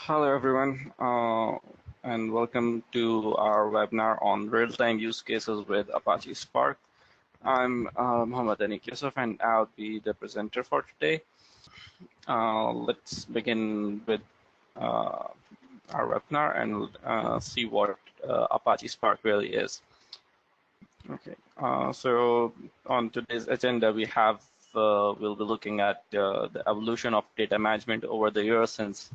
Hello, everyone, and welcome to our webinar on real-time use cases with Apache Spark. I'm Mohammad Anik Yusuf, and I'll be the presenter for today. Let's begin with our webinar and see what Apache Spark really is. Okay, so on today's agenda, we'll be looking at the evolution of data management over the years since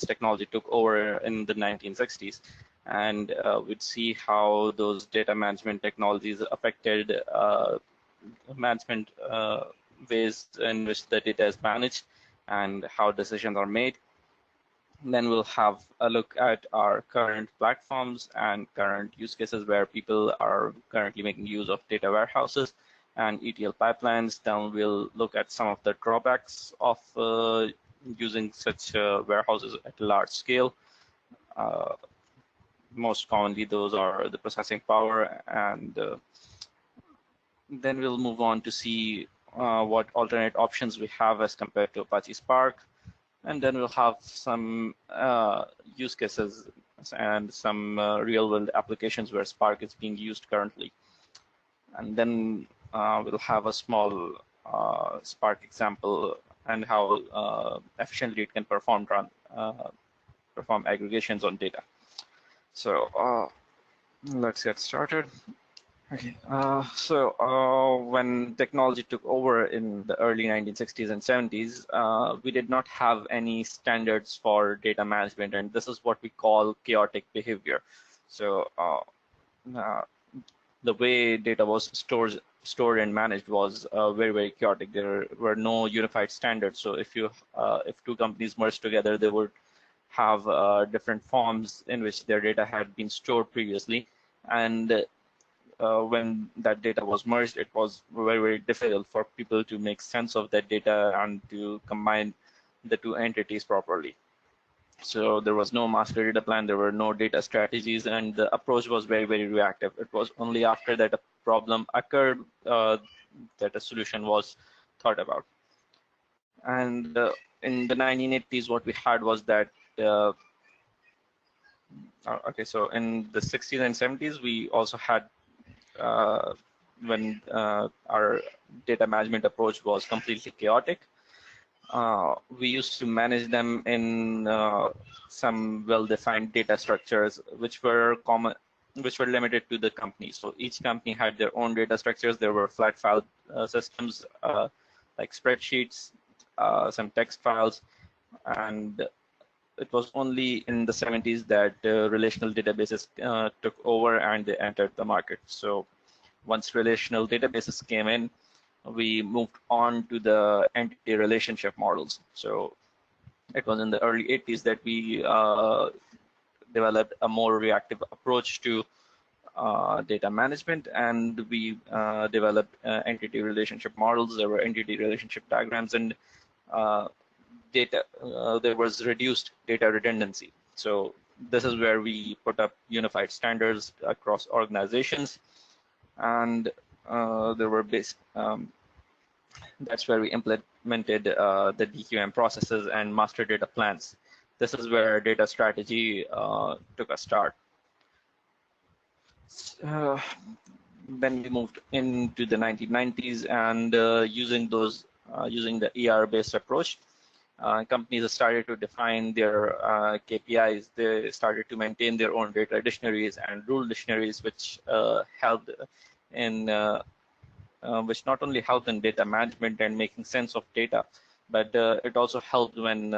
technology took over in the 1960s, and we'd see how those data management technologies affected management ways in which the data is managed and how decisions are made. Then we'll have a look at our current platforms and current use cases where people are currently making use of data warehouses and ETL pipelines. Then we'll look at some of the drawbacks of using such warehouses at a large scale. Most commonly, those are the processing power, and then we'll move on to see what alternate options we have as compared to Apache Spark. And then we'll have some use cases and some real-world applications where Spark is being used currently. And then we'll have a small Spark example and how efficiently it can perform aggregations on data. So let's get started. Okay, when technology took over in the early 1960s and 70s, we did not have any standards for data management, and this is what we call chaotic behavior. So the way data was stored and managed was very, very chaotic. There were no unified standards. So if two companies merged together, they would have different forms in which their data had been stored previously, and when that data was merged, it was very, very difficult for people to make sense of that data and to combine the two entities properly. So there was no master data plan, there were no data strategies, and the approach was very, very reactive. It was only after that a problem occurred that a solution was thought about. And in the 1980s, what we had was that okay, so in the 60s and 70s, we also had when our data management approach was completely chaotic. We used to manage them in some well-defined data structures, which were limited to the company. So each company had their own data structures. There were flat file systems like spreadsheets, some text files, and it was only in the 70s that relational databases took over and they entered the market. So once relational databases came in, we moved on to the entity relationship models. So it was in the early 80s that we developed a more reactive approach to data management, and we developed entity relationship models. There were entity relationship diagrams, and there was reduced data redundancy. So this is where we put up unified standards across organizations, and there were that's where we implemented the DQM processes and master data plans. This is where data strategy took a start. Then we moved into the 1990s, and using the ER-based approach, companies started to define their KPIs. They started to maintain their own data dictionaries and rule dictionaries, which helped in which not only helped in data management and making sense of data, but it also helped when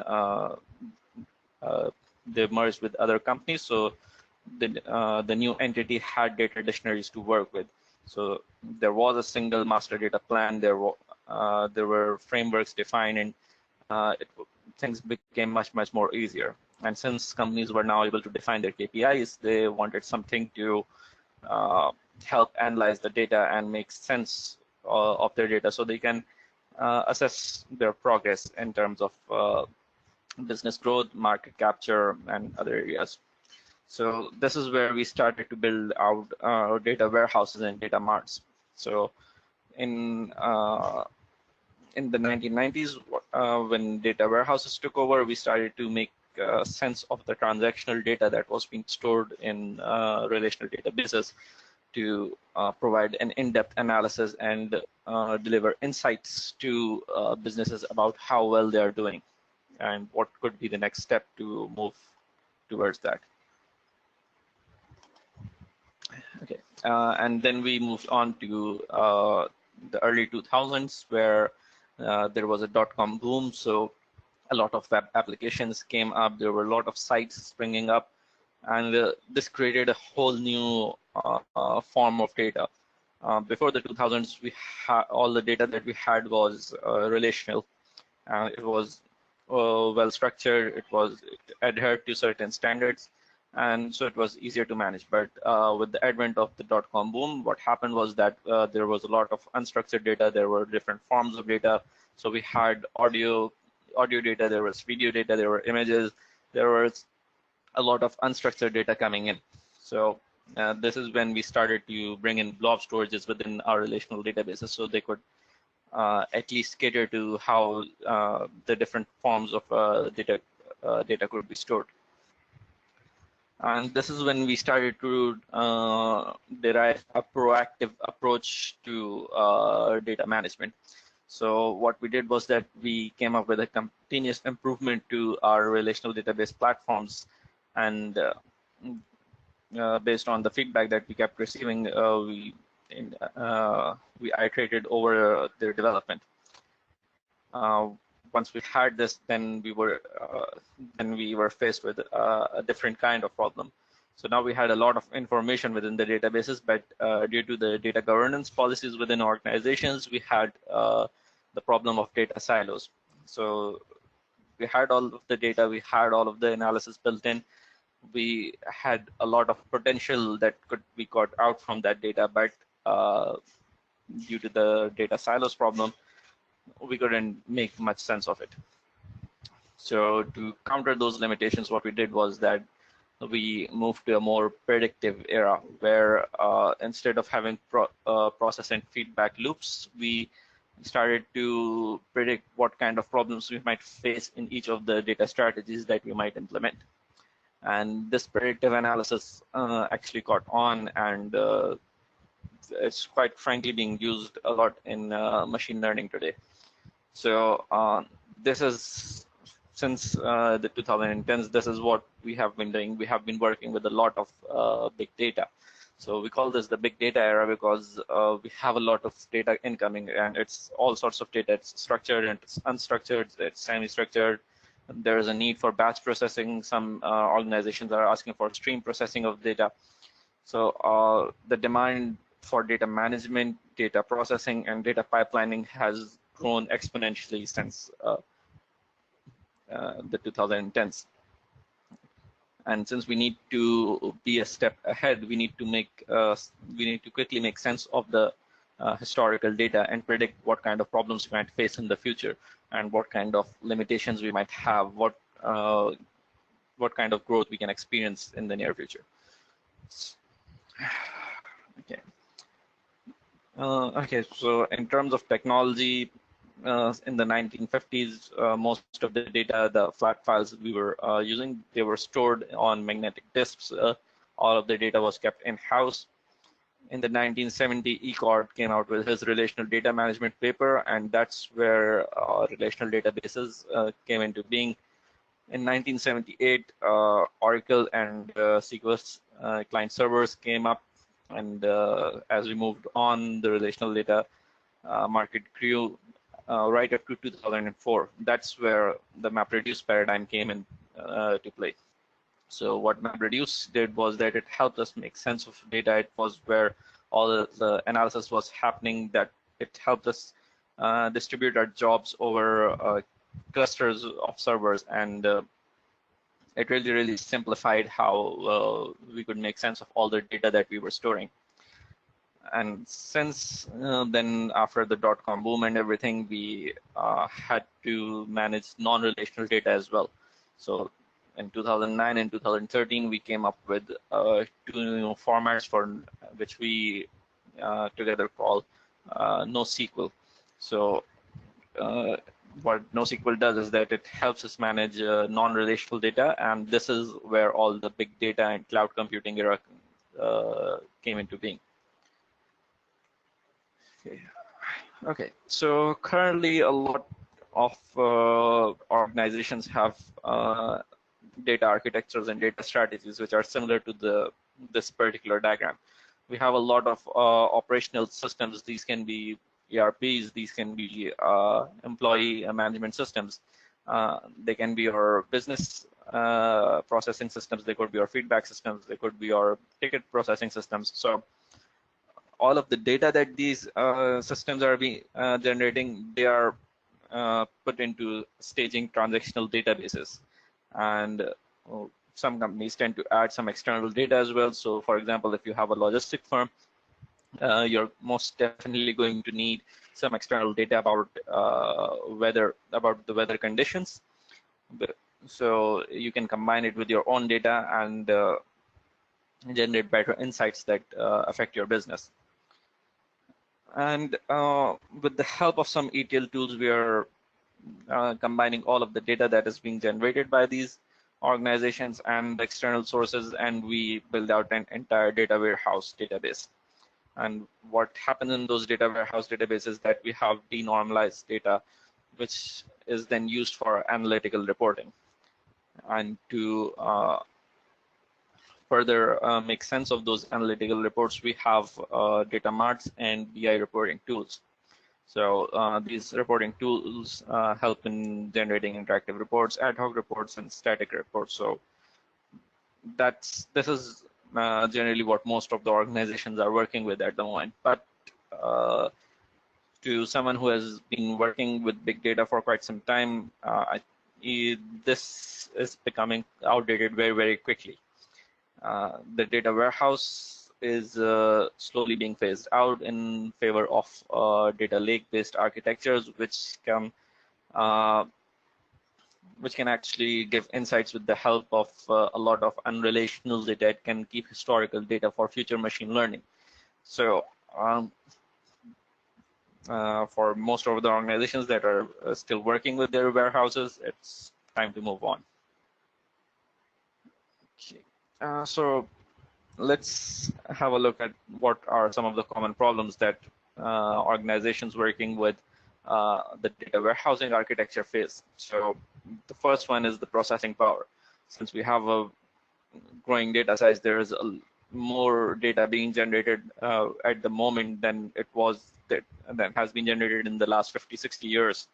they merged with other companies. So the new entity had data dictionaries to work with. So there was a single master data plan. There were frameworks defined, and things became much more easier. And since companies were now able to define their KPIs, they wanted something to help analyze the data and make sense of their data, so they can assess their progress in terms of business growth, market capture, and other areas. So this is where we started to build out data warehouses and data marts. So in in the 1990s, when data warehouses took over, we started to make sense of the transactional data that was being stored in relational databases to provide an in-depth analysis and deliver insights to businesses about how well they are doing and what could be the next step to move towards that. Okay, and then we moved on to the early 2000s, where there was a dot-com boom. So a lot of web applications came up. There were a lot of sites springing up, and this created a whole new form of data. Before the 2000s, all the data that we had was relational. It was well structured. It adhered to certain standards, and so it was easier to manage. But with the advent of the dot-com boom, what happened was that there was a lot of unstructured data. There were different forms of data. So we had audio data, there was video data, there were images, there was a lot of unstructured data coming in. So this is when we started to bring in blob storages within our relational databases, so they could at least cater to how the different forms of data could be stored. And this is when we started to derive a proactive approach to data management. So what we did was that we came up with a continuous improvement to our relational database platforms, and based on the feedback that we kept receiving, we iterated over their development. Once we had this, then we were faced with a different kind of problem. So now we had a lot of information within the databases, but due to the data governance policies within organizations, we had the problem of data silos. So we had all of the data, we had all of the analysis built in. We had a lot of potential that could be got out from that data, but due to the data silos problem, we couldn't make much sense of it. So to counter those limitations, what we did was that we moved to a more predictive era, where instead of having process and feedback loops, we started to predict what kind of problems we might face in each of the data strategies that we might implement. And this predictive analysis actually caught on, and it's quite frankly being used a lot in machine learning today. So this is, since the 2010s, this is what we have been doing. We have been working with a lot of big data. So we call this the big data era because we have a lot of data incoming, and it's all sorts of data. It's structured and it's unstructured, it's semi-structured. There is a need for batch processing. Some organizations are asking for stream processing of data. So the demand for data management, data processing, and data pipelining has grown exponentially since the 2010s. And since we need to be a step ahead, we need to quickly make sense of the historical data and predict what kind of problems we might face in the future and what kind of limitations we might have, what kind of growth we can experience in the near future. Okay. Okay, so in terms of technology, in the 1950s, most of the data, the flat files we were using, they were stored on magnetic disks. All of the data was kept in-house. In the 1970s, ECORD came out with his relational data management paper, and that's where relational databases came into being. In 1978, Oracle and SQL client servers came up, and as we moved on, the relational data market grew right up to 2004. That's where the MapReduce paradigm came in to play. So what MapReduce did was that it helped us make sense of data. It was where all the analysis was happening, that it helped us distribute our jobs over clusters of servers, and it really simplified how we could make sense of all the data that we were storing. And since then, after the dot-com boom and everything, we had to manage non-relational data as well. So in 2009 and 2013, we came up with 2 new formats for which we together call NoSQL. So what NoSQL does is that it helps us manage non-relational data, and this is where all the big data and cloud computing era came into being. Okay, so currently a lot of organizations have data architectures and data strategies which are similar to this particular diagram. We have a lot of operational systems. These can be ERPs, these can be employee management systems. They can be our business processing systems, they could be our feedback systems, they could be our ticket processing systems. So all of the data that these systems are generating, they are put into staging transactional databases. And some companies tend to add some external data as well. So for example, if you have a logistic firm, you're most definitely going to need some external data about the weather conditions. So you can combine it with your own data and generate better insights that affect your business. And with the help of some ETL tools, we are combining all of the data that is being generated by these organizations and external sources, and we build out an entire data warehouse database. And what happens in those data warehouse databases is that we have denormalized data, which is then used for analytical reporting. And to further make sense of those analytical reports, we have data marts and BI reporting tools. So these reporting tools help in generating interactive reports, ad hoc reports, and static reports. So this is generally what most of the organizations are working with at the moment. But to someone who has been working with big data for quite some time, this is becoming outdated very, very quickly. The data warehouse is slowly being phased out in favor of data lake-based architectures, which can actually give insights with the help of a lot of unrelational data. It can keep historical data for future machine learning. So for most of the organizations that are still working with their warehouses, it's time to move on. Okay. So let's have a look at what are some of the common problems that organizations working with the data warehousing architecture face. So the first one is the processing power. Since we have a growing data size, there is more data being generated at the moment than it was that has been generated in the last 50, 60 years.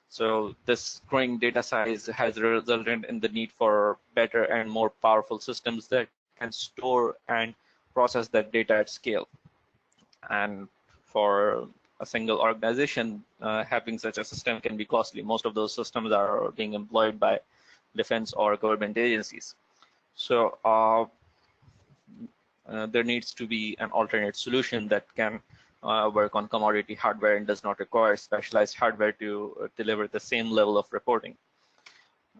So this growing data size has resulted in the need for better and more powerful systems that can store and process that data at scale. And for a single organization, having such a system can be costly. Most of those systems are being employed by defense or government agencies. So there needs to be an alternate solution that can work on commodity hardware and does not require specialized hardware to deliver the same level of reporting.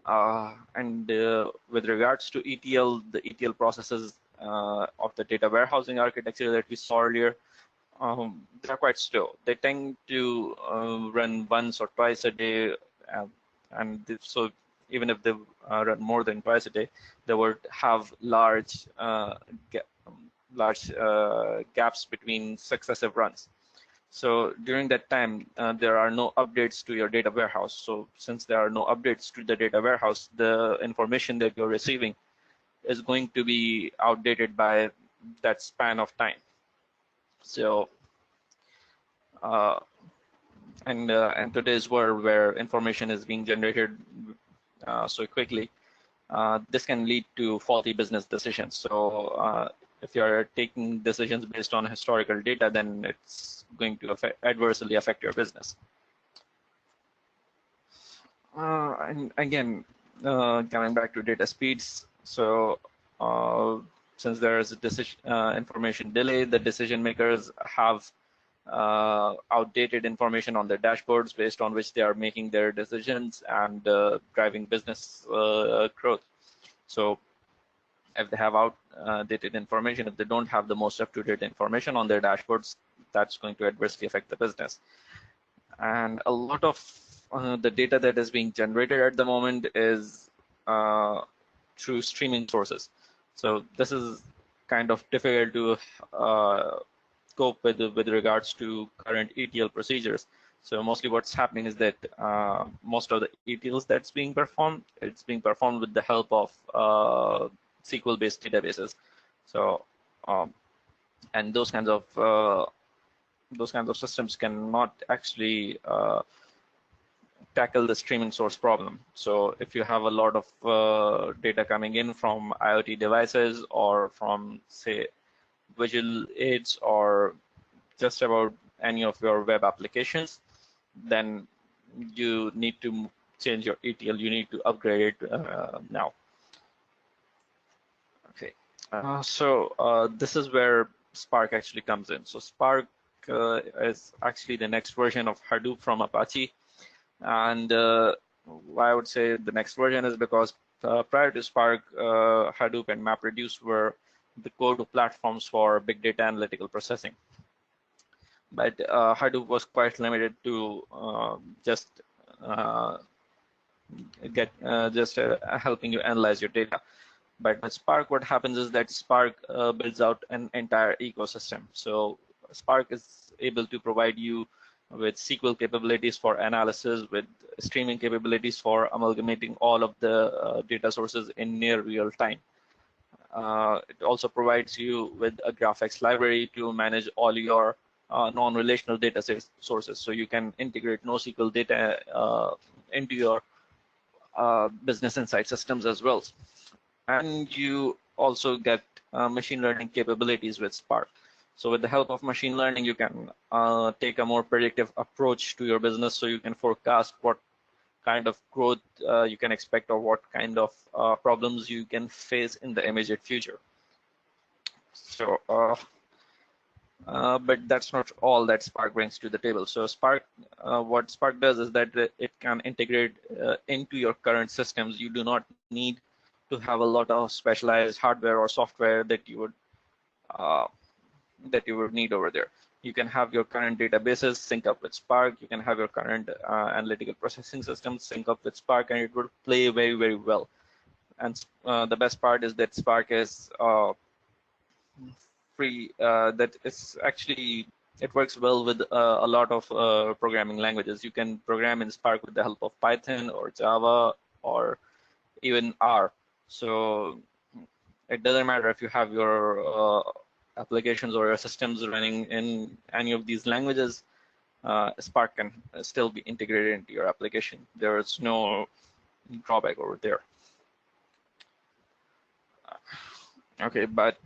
And with regards to ETL, the ETL processes of the data warehousing architecture that we saw earlier, they're quite slow. They tend to run once or twice a day, and so even if they run more than twice a day, they would have large gaps between successive runs. So during that time, there are no updates to your data warehouse. So since there are no updates to the data warehouse, the information that you're receiving is going to be outdated by that span of time. So, and today's world where information is being generated so quickly, this can lead to faulty business decisions. So if you're taking decisions based on historical data, then it's going to adversely affect your business. And again, coming back to data speeds, so since there is a information delay, the decision makers have outdated information on their dashboards based on which they are making their decisions and driving business growth. So if they have outdated information, if they don't have the most up-to-date information on their dashboards, that's going to adversely affect the business. And a lot of the data that is being generated at the moment is through streaming sources. So this is kind of difficult to cope with regards to current ETL procedures. So mostly what's happening is that most of the ETLs that's being performed, it's being performed with the help of SQL-based databases. So and those kinds of systems cannot actually tackle the streaming source problem. So if you have a lot of data coming in from IoT devices or from, say, visual aids or just about any of your web applications, then you need to change your ETL. You need to upgrade it now. Okay, so this is where Spark actually comes in. So Spark is actually the next version of Hadoop from Apache. And why I would say the next version is because prior to Spark, Hadoop and MapReduce were the go-to platforms for big data analytical processing. But Hadoop was quite limited to just helping you analyze your data. But with Spark, what happens is that Spark builds out an entire ecosystem. So Spark is able to provide you with SQL capabilities for analysis, with streaming capabilities for amalgamating all of the data sources in near real time. It also provides you with a graphics library to manage all your non-relational data sources. So you can integrate NoSQL data into your business insight systems as well. And you also get machine learning capabilities with Spark. So with the help of machine learning, you can take a more predictive approach to your business, so you can forecast what kind of growth you can expect or what kind of problems you can face in the immediate future. So, but that's not all that Spark brings to the table. So Spark, what Spark does is that it can integrate into your current systems. You do not need to have a lot of specialized hardware or software that you would need over there. You can have your current databases sync up with Spark. You can have your current analytical processing systems sync up with Spark, and it would play very, very well. And the best part is that Spark is free. That is actually, it works well with a lot of programming languages. You can program in Spark with the help of Python or Java or even R. So it doesn't matter if you have your applications or your systems running in any of these languages, Spark can still be integrated into your application. There is no drawback over there. Okay, but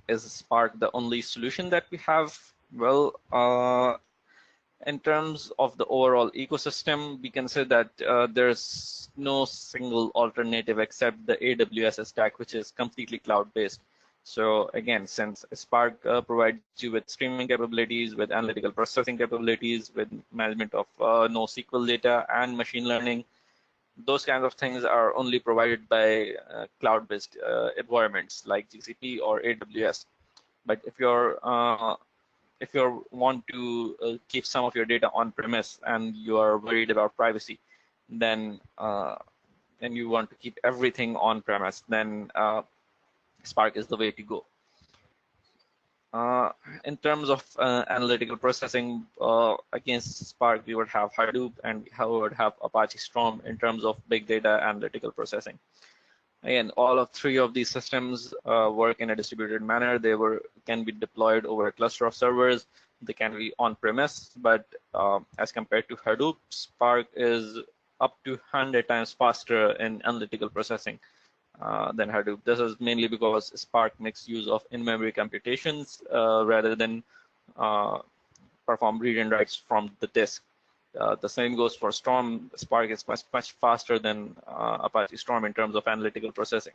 is Spark the only solution that we have? Well, in terms of the overall ecosystem, we can say that there's no single alternative except the AWS stack, which is completely cloud-based. So again, since Spark provides you with streaming capabilities, with analytical processing capabilities, with management of NoSQL data and machine learning, those kinds of things are only provided by cloud-based environments like GCP or AWS. But if you want to keep some of your data on-premise and you are worried about privacy, then and you want to keep everything on-premise, then Spark is the way to go. In terms of analytical processing, against Spark, we would have Hadoop and we would have Apache Storm in terms of big data analytical processing. Again, all of three of these systems work in a distributed manner. They can be deployed over a cluster of servers. They can be on-premise, but as compared to Hadoop, Spark is up to 100 times faster in analytical processing than Hadoop. This is mainly because Spark makes use of in-memory computations rather than perform read and writes from the disk. The same goes for Storm. Spark is much faster than Apache Storm in terms of analytical processing.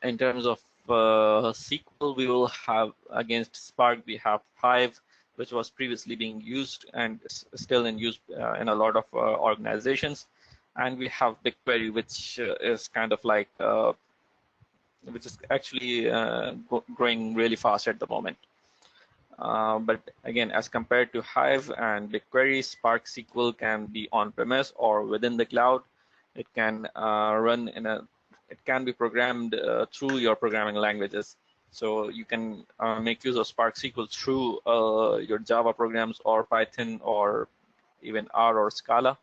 In terms of SQL, we will have, against Spark, we have Hive, which was previously being used and is still in use in a lot of organizations. And we have BigQuery, which is kind of like, which is actually growing really fast at the moment. But again, as compared to Hive and BigQuery, Spark SQL can be on-premise or within the cloud. It can run in a, it can be programmed through your programming languages. So you can make use of Spark SQL through your Java programs or Python or even R or Scala.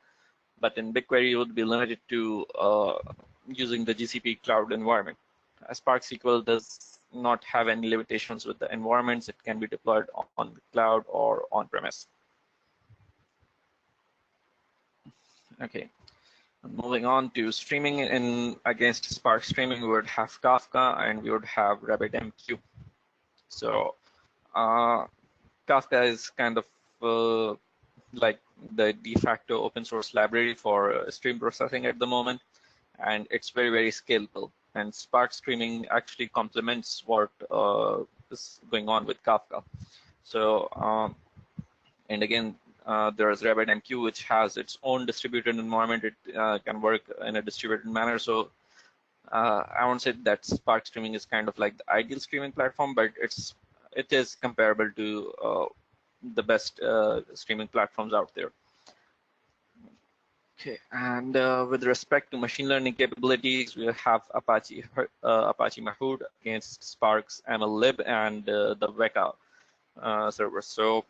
But in BigQuery, you would be limited to using the GCP cloud environment. Spark SQL does not have any limitations with the environments. It can be deployed on the cloud or on-premise. Okay, moving on to streaming. In against Spark streaming, we would have Kafka and we would have RabbitMQ. So Kafka is kind of like the de facto open source library for stream processing at the moment, and it's very, very scalable. And Spark streaming actually complements what is going on with Kafka. So, and again, there's RabbitMQ, which has its own distributed environment. It can work in a distributed manner. So I won't say that Spark streaming is kind of like the ideal streaming platform, but it is comparable to the best streaming platforms out there. Okay, and with respect to machine learning capabilities, we have Apache Mahout against Spark's MLlib and the Weka servers. So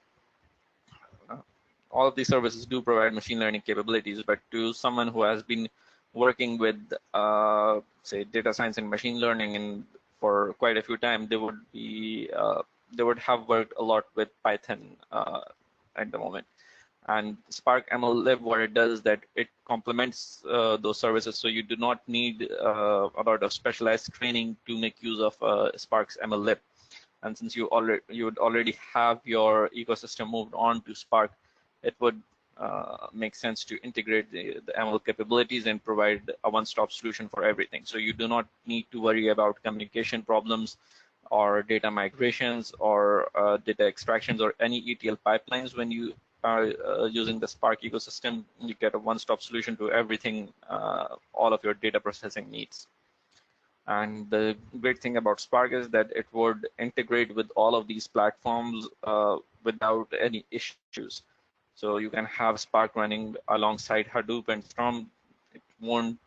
all of these services do provide machine learning capabilities, but to someone who has been working with, say, data science and machine learning for quite a few time, they would have worked a lot with Python at the moment. And Spark MLlib, what it does is that it complements those services, so you do not need a lot of specialized training to make use of Spark's MLlib. And since you would already have your ecosystem moved on to Spark, it would make sense to integrate the ML capabilities and provide a one-stop solution for everything. So you do not need to worry about communication problems or data migrations or data extractions or any ETL pipelines. When you are using the Spark ecosystem, you get a one-stop solution to everything, all of your data processing needs. And the great thing about Spark is that it would integrate with all of these platforms without any issues. So you can have Spark running alongside Hadoop and Storm. It won't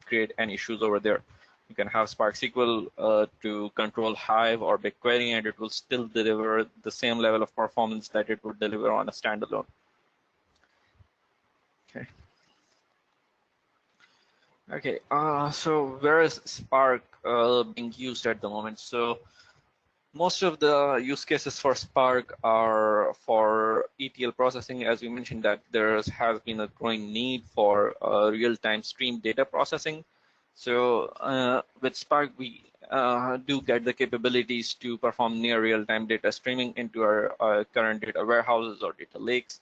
create any issues over there. You can have Spark SQL to control Hive or BigQuery, and it will still deliver the same level of performance that it would deliver on a standalone. Okay. Okay. So where is Spark being used at the moment? So most of the use cases for Spark are for ETL processing. As we mentioned, that there has been a growing need for real-time stream data processing. So with Spark, we do get the capabilities to perform near real-time data streaming into our current data warehouses or data lakes.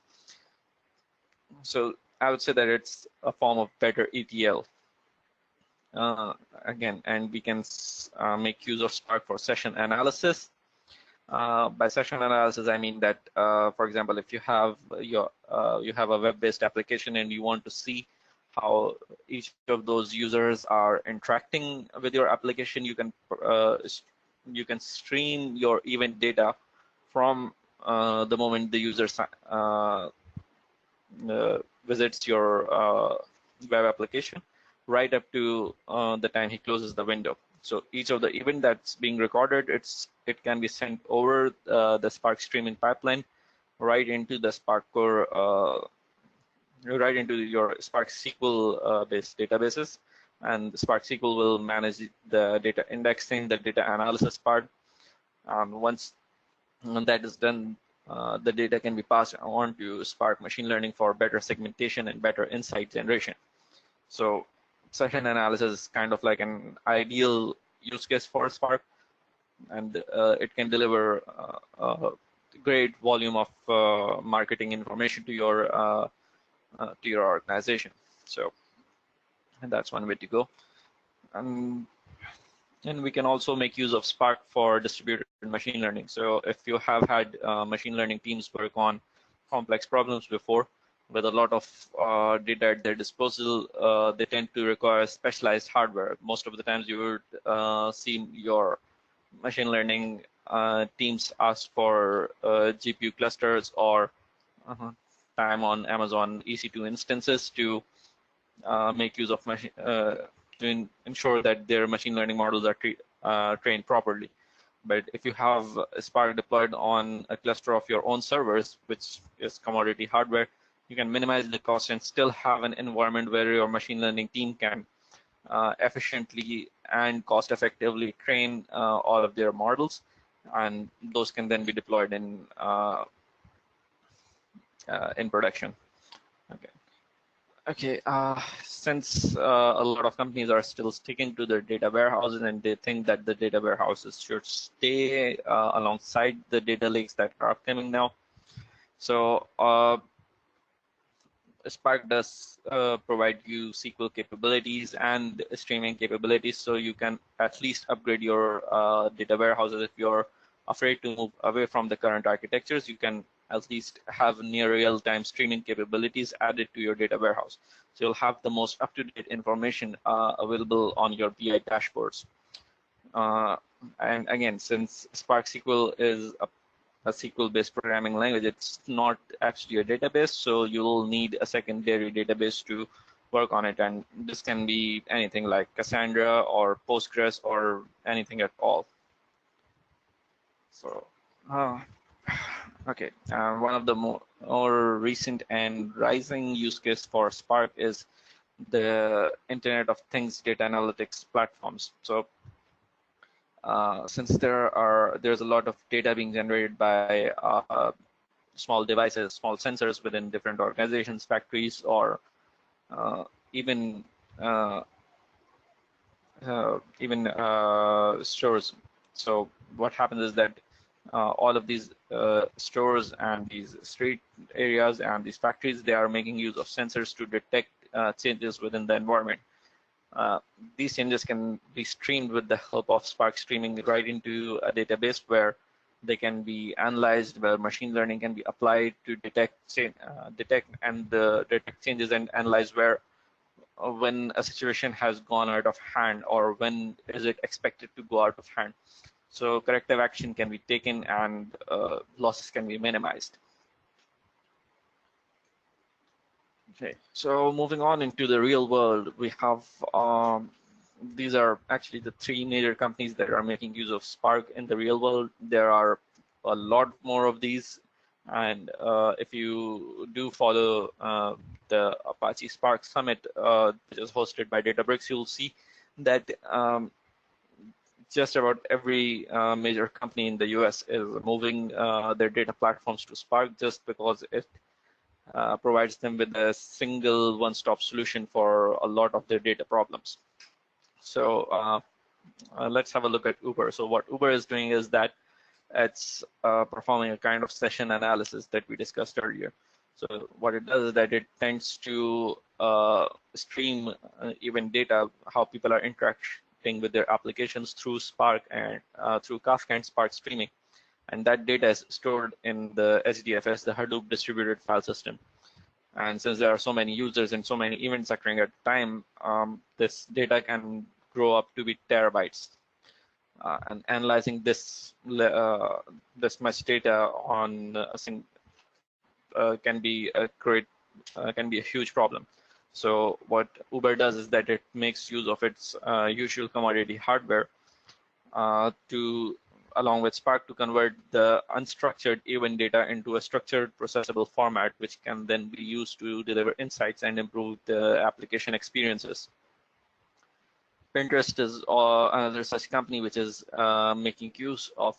So I would say that it's a form of better ETL. Again, and we can make use of Spark for session analysis. By session analysis, I mean that, for example, if you have you have a web-based application and you want to see how each of those users are interacting with your application, you can stream your event data from the moment the user visits your web application right up to the time he closes the window. So each of the event that's being recorded, it can be sent over the Spark streaming pipeline right into the Spark core, right into your Spark SQL based databases, and Spark SQL will manage the data indexing, the data analysis part. Once that is done, the data can be passed on to Spark machine learning for better segmentation and better insight generation. So session analysis is kind of like an ideal use case for Spark, and it can deliver a great volume of marketing information to your organization. So, and that's one way to go. And we can also make use of Spark for distributed machine learning. So if you have had machine learning teams work on complex problems before, with a lot of data at their disposal, they tend to require specialized hardware. Most of the times you would see your machine learning teams ask for GPU clusters or time on Amazon EC2 instances to make use of machine to ensure that their machine learning models are trained properly. But if you have Spark deployed on a cluster of your own servers, which is commodity hardware, you can minimize the cost and still have an environment where your machine learning team can efficiently and cost effectively train all of their models, and those can then be deployed in production. Okay, since a lot of companies are still sticking to their data warehouses and they think that the data warehouses should stay alongside the data lakes that are coming now. So Spark does provide you SQL capabilities and streaming capabilities, so you can at least upgrade your data warehouses. If you're afraid to move away from the current architectures, you can at least have near real-time streaming capabilities added to your data warehouse. So you'll have the most up-to-date information available on your BI dashboards. And again, since Spark SQL is a SQL-based programming language, it's not actually a database, so you'll need a secondary database to work on it. And this can be anything like Cassandra or Postgres or anything at all. So, okay, one of the more recent and rising use case for Spark is the Internet of Things data analytics platforms. So since there's a lot of data being generated by small devices, small sensors within different organizations, factories, or even stores. So what happens is that all of these stores and these street areas and these factories, they are making use of sensors to detect changes within the environment. These changes can be streamed with the help of Spark streaming right into a database where they can be analyzed, where machine learning can be applied to detect changes and analyze where when a situation has gone out of hand or when is it expected to go out of hand. So corrective action can be taken and losses can be minimized. Okay, so moving on into the real world, we have these are actually the three major companies that are making use of Spark in the real world. There are a lot more of these, and if you do follow the Apache Spark Summit, which is hosted by Databricks, you'll see that just about every major company in the US is moving their data platforms to Spark just because it provides them with a single one-stop solution for a lot of their data problems. So let's have a look at Uber. So what Uber is doing is that it's performing a kind of session analysis that we discussed earlier. So what it does is that it tends to stream event data, how people are interacting with their applications through Spark and through Kafka and Spark streaming. And that data is stored in the HDFS, the Hadoop distributed file system. And since there are so many users and so many events occurring at a time, this data can grow up to be terabytes. And analyzing this much data on can be a huge problem. So what Uber does is that it makes use of its usual commodity hardware along with Spark to convert the unstructured event data into a structured processable format, which can then be used to deliver insights and improve the application experiences. Pinterest is another such company which is making use of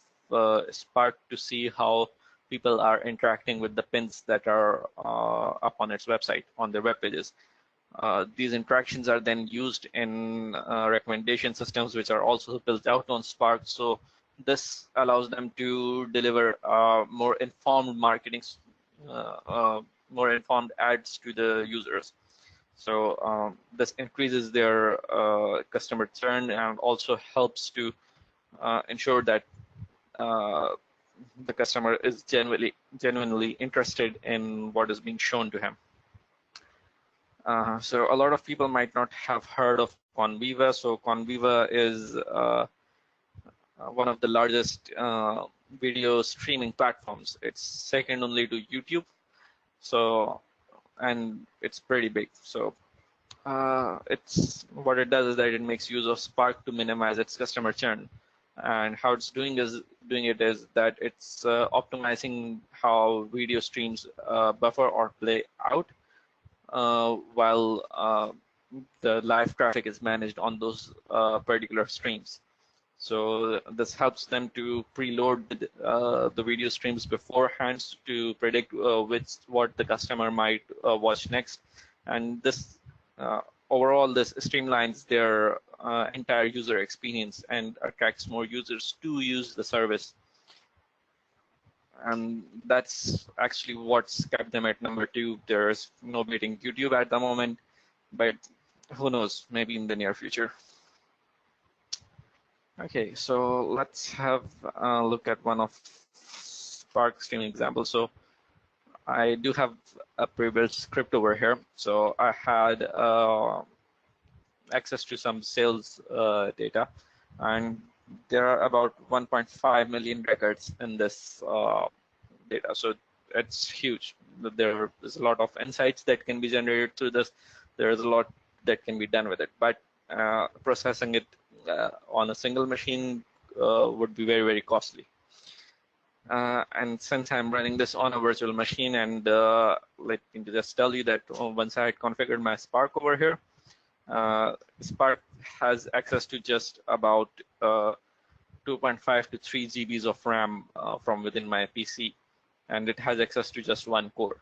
Spark to see how people are interacting with the pins that are up on its website, on their web pages. These interactions are then used in recommendation systems, which are also built out on Spark. So this allows them to deliver more informed marketing, more informed ads to the users. So this increases their customer churn and also helps to ensure that the customer is genuinely interested in what is being shown to him. So a lot of people might not have heard of Conviva. So Conviva is one of the largest video streaming platforms. It's second only to YouTube. So, and it's pretty big. So it's what it does is that it makes use of Spark to minimize its customer churn. And how it's doing it is that it's optimizing how video streams buffer or play out while the live traffic is managed on those particular streams. So this helps them to preload the video streams beforehand to predict what the customer might watch next, and this overall this streamlines their entire user experience and attracts more users to use the service. And that's actually what's kept them at number 2. There's no beating YouTube at the moment, but who knows, maybe in the near future. Okay, so let's have a look at one of Spark streaming examples. So I do have a pre-built script over here. So I had access to some sales data, and there are about 1.5 million records in this data. So it's huge. There is a lot of insights that can be generated through this. There is a lot that can be done with it, but processing it on a single machine would be very, very costly. And since I'm running this on a virtual machine, and let me just tell you that once I had configured my Spark over here, Spark has access to just about 2.5 to 3 GBs of RAM from within my PC, and it has access to just 1 core.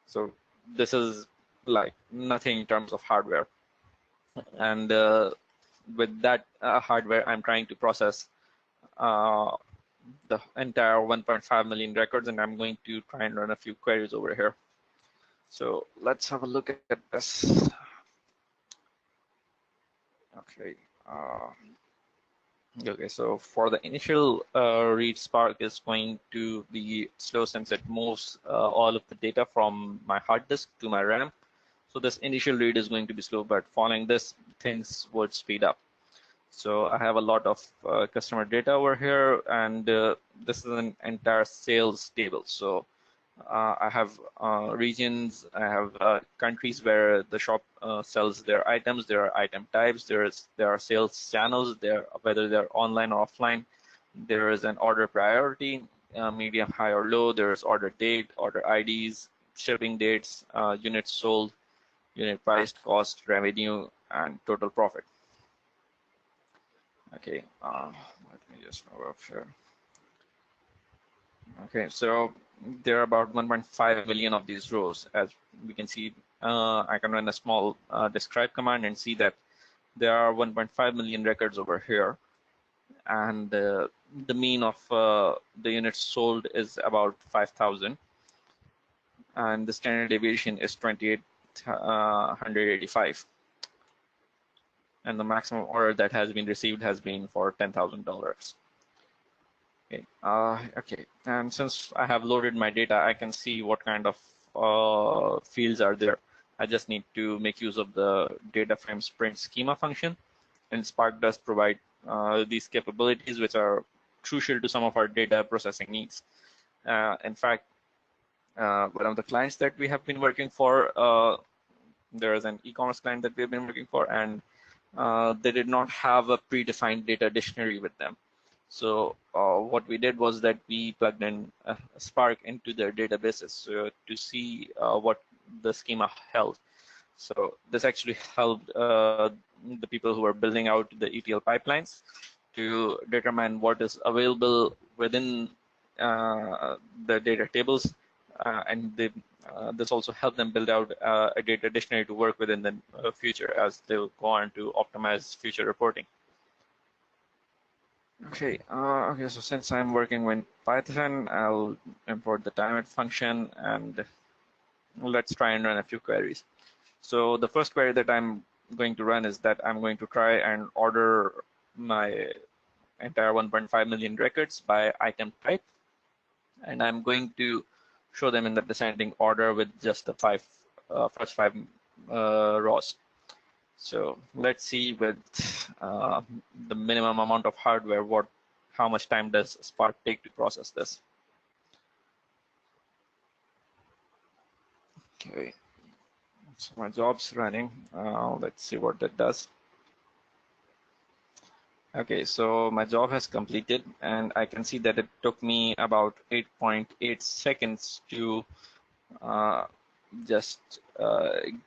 So this is like nothing in terms of hardware. And with that hardware, I'm trying to process the entire 1.5 million records, and I'm going to try and run a few queries over here. So let's have a look at this. Okay. Okay, so for the initial read, Spark is going to be slow since it moves all of the data from my hard disk to my RAM. So this initial read is going to be slow, but following this, things would speed up. So I have a lot of customer data over here, and this is an entire sales table. So I have regions, I have countries where the shop sells their items, there are item types, there are sales channels, whether they're online or offline. There is an order priority, medium, high, or low. There's order date, order IDs, shipping dates, units sold, unit price, cost, revenue, and total profit. Okay, let me just move up here. Okay, so there are about 1.5 million of these rows. As we can see, I can run a small describe command and see that there are 1.5 million records over here. And the mean of the units sold is about 5,000. And the standard deviation is 2,885. And the maximum order that has been received has been for $10,000. Okay. Okay, and since I have loaded my data, I can see what kind of fields are there. I just need to make use of the data frame sprint schema function, and Spark does provide these capabilities, which are crucial to some of our data processing needs. In fact, one of the clients that we have been working for, there is an e-commerce client that we have been working for, and they did not have a predefined data dictionary with them. So what we did was that we plugged in Spark into their databases to see what the schema held. So this actually helped the people who are building out the ETL pipelines to determine what is available within the data tables, and this also helped them build out a data dictionary to work with in the future as they will go on to optimize future reporting. Okay, okay, so since I'm working with Python, I'll import the timeout function, and let's try and run a few queries. So the first query that I'm going to run is that I'm going to try and order my entire 1.5 million records by item type, and I'm going to show them in the descending order with just the first five rows. So let's see with the minimum amount of hardware what how much time does Spark take to process this. Okay, so my job's running. Let's see what that does. Okay, so my job has completed, and I can see that it took me about 8.8 seconds to just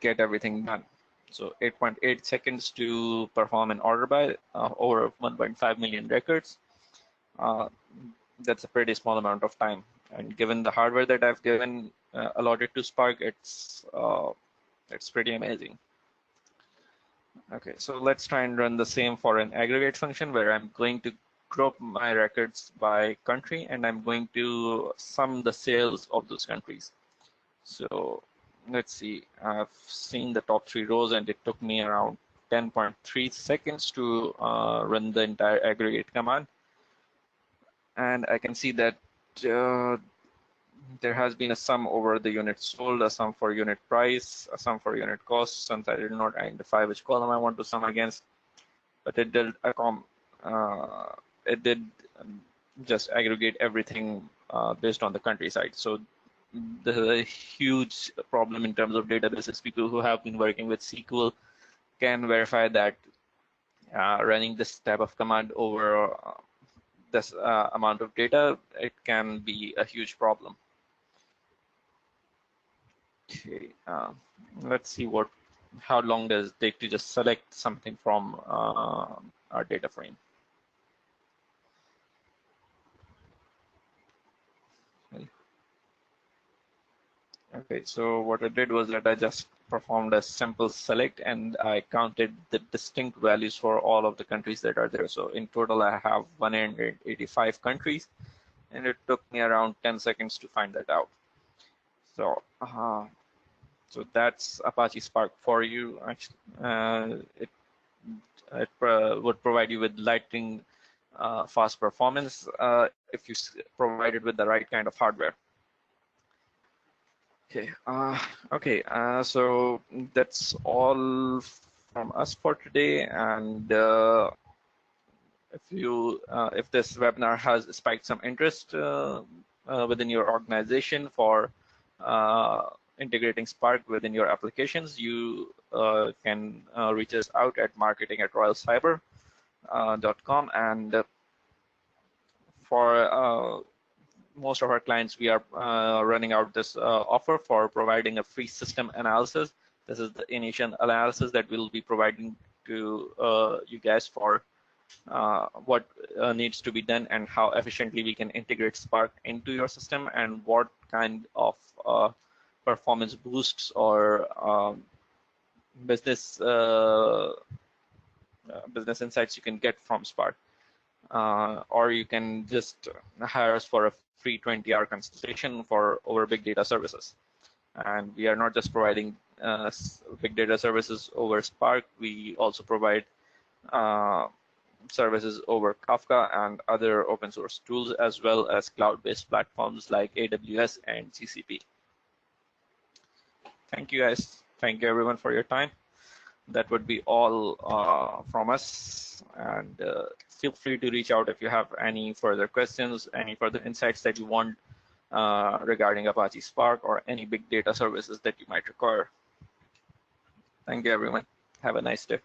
get everything done. So 8.8 seconds to perform an order by over 1.5 million records. That's a pretty small amount of time. And given the hardware that I've given allotted to Spark, it's pretty amazing. Okay, so let's try and run the same for an aggregate function where I'm going to group my records by country, and I'm going to sum the sales of those countries. So let's see, I've seen the top 3 rows, and it took me around 10.3 seconds to run the entire aggregate command. And I can see that there has been a sum over the unit sold, a sum for unit price, a sum for unit cost. Since I did not identify which column I want to sum against, but it did just aggregate everything based on the country side. So the huge problem in terms of databases, people who have been working with SQL can verify that running this type of command over this amount of data, it can be a huge problem. Okay, let's see how long does it take to just select something from our data frame. Okay, so what I did was that I just performed a simple select, and I counted the distinct values for all of the countries that are there. So in total, I have 185 countries, and it took me around 10 seconds to find that out. So, so that's Apache Spark for you. Actually, it would provide you with lightning fast performance if you provide it with the right kind of hardware. Okay, so that's all from us for today. And if this webinar has spiked some interest within your organization for integrating Spark within your applications, you can reach us out at marketing@royalcyber.com. And for most of our clients, we are running out this offer for providing a free system analysis. This is the initial analysis that we'll be providing to you guys for what needs to be done and how efficiently we can integrate Spark into your system, and what kind of performance boosts or business insights you can get from Spark. Or you can just hire us for a free 20-hour consultation for over big data services. And we are not just providing big data services over Spark, we also provide services over Kafka and other open source tools, as well as cloud-based platforms like AWS and GCP. Thank you guys. Thank you everyone for your time. That would be all from us, and feel free to reach out if you have any further questions, any further insights that you want regarding Apache Spark, or any big data services that you might require. Thank you everyone. Have a nice day.